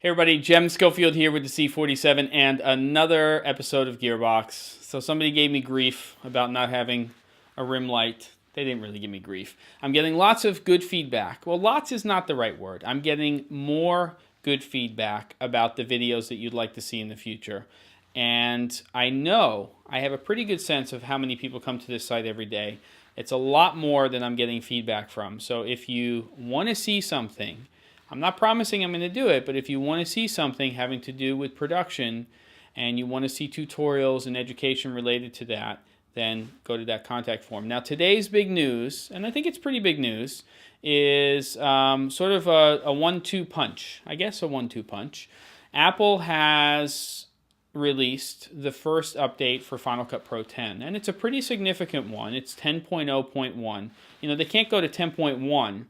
Hey everybody, Jem Schofield here with the C47 and another episode of Gearbox. So somebody gave me grief about not having a rim light. They didn't really give me grief. I'm getting lots of good feedback. Well, lots is not the right word. I'm getting more good feedback about the videos that you'd like to see in the future. And I know, I have a pretty good sense of how many people come to this site every day. It's a lot more than I'm getting feedback from. So if you want to see something, I'm not promising I'm going to do it, but if you want to see something having to do with production and you want to see tutorials and education related to that, then go to that contact form. Now today's big news, and I think it's pretty big news, is sort of a 1-2 punch. I guess a 1-2 punch. Apple has released the first update for Final Cut Pro 10, and it's a pretty significant one. It's 10.0.1. You know, they can't go to 10.1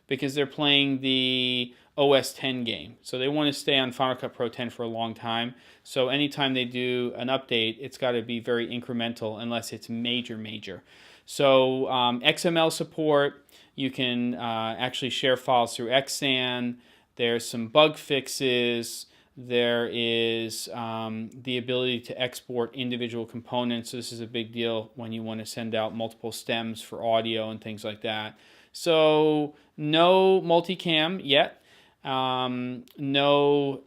because they're playing the OS 10 game. So they want to stay on Final Cut Pro 10 for a long time. So anytime they do an update, it's got to be very incremental unless it's major. So XML support, you can actually share files through Xsan. There's some bug fixes. There is the ability to export individual components. This is a big deal when you want to send out multiple stems for audio and things like that. So no multicam yet, no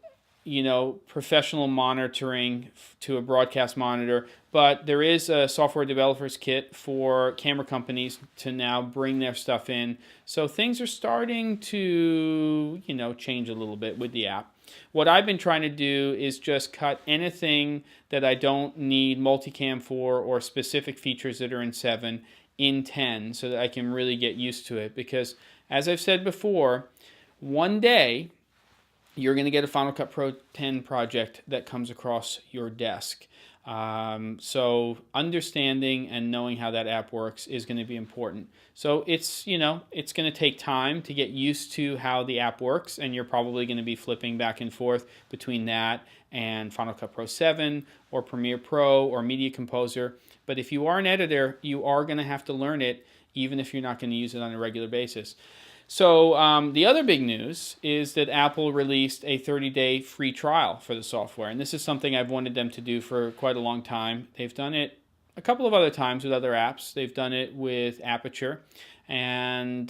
professional monitoring to a broadcast monitor, but there is a software developers kit for camera companies to now bring their stuff in. So things are starting to change a little bit with the app. What I've been trying to do is just cut anything that I don't need multicam for or specific features that are in 7 in 10 so that I can really get used to it, because as I've said before, one day you're going to get a Final Cut Pro 10 project that comes across your desk. So understanding and knowing how that app works is going to be important. So it's it's going to take time to get used to how the app works, and you're probably going to be flipping back and forth between that and Final Cut Pro 7 or Premiere Pro or Media Composer. But if you are an editor, you are going to have to learn it, even if you're not going to use it on a regular basis. So the other big news is that Apple released a 30-day free trial for the software. And this is something I've wanted them to do for quite a long time. They've done it a couple of other times with other apps. They've done it with Aputure. And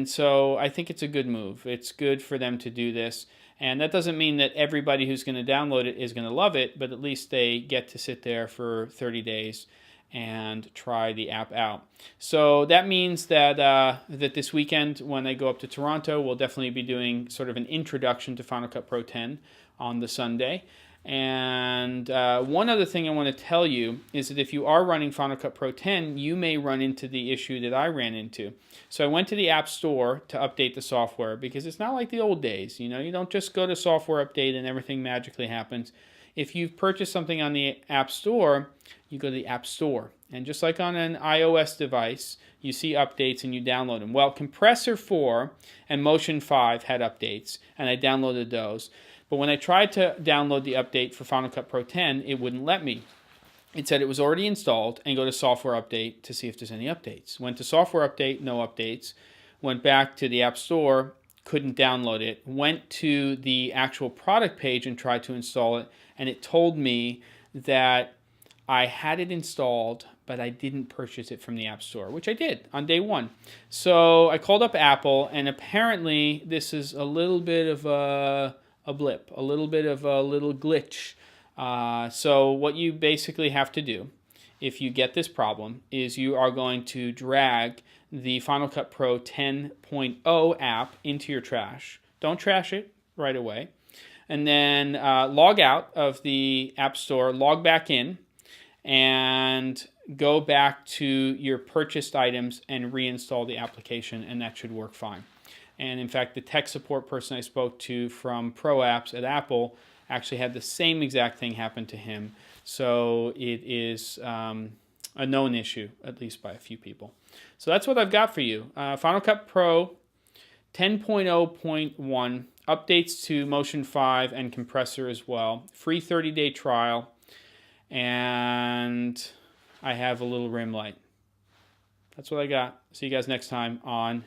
so I think it's a good move. It's good for them to do this. And that doesn't mean that everybody who's going to download it is going to love it, but at least they get to sit there for 30 days and try the app out. So that means that that this weekend when I go up to Toronto, we'll definitely be doing sort of an introduction to Final Cut Pro 10 on the Sunday. And one other thing I want to tell you is that if you are running Final Cut Pro 10, you may run into the issue that I ran into. So I went to the App Store to update the software, because it's not like the old days. You don't just go to software update and everything magically happens. If you've purchased something on the App Store, you go to the App Store. And just like on an iOS device, you see updates and you download them. Well, Compressor 4 and Motion 5 had updates, and I downloaded those. But when I tried to download the update for Final Cut Pro 10, it wouldn't let me. It said it was already installed, and go to Software Update to see if there's any updates. Went to Software Update, no updates. Went back to the App Store, couldn't download it. Went to the actual product page and tried to install it, and it told me that I had it installed, but I didn't purchase it from the App Store, which I did on day one. So I called up Apple, and apparently this is a little bit of a blip, a little bit of a little glitch. So what you basically have to do, if you get this problem, is you are going to drag the Final Cut Pro 10.0 app into your trash. Don't trash it right away. And then log out of the App Store, log back in, and go back to your purchased items and reinstall the application, and that should work fine. And in fact, the tech support person I spoke to from Pro Apps at Apple actually had the same exact thing happen to him. So it is a known issue, at least by a few people. So that's what I've got for you. Final Cut Pro 10.0.1, updates to Motion 5 and Compressor as well. Free 30-day trial. And I have a little rim light. That's what I got. See you guys next time on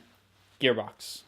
Gearbox.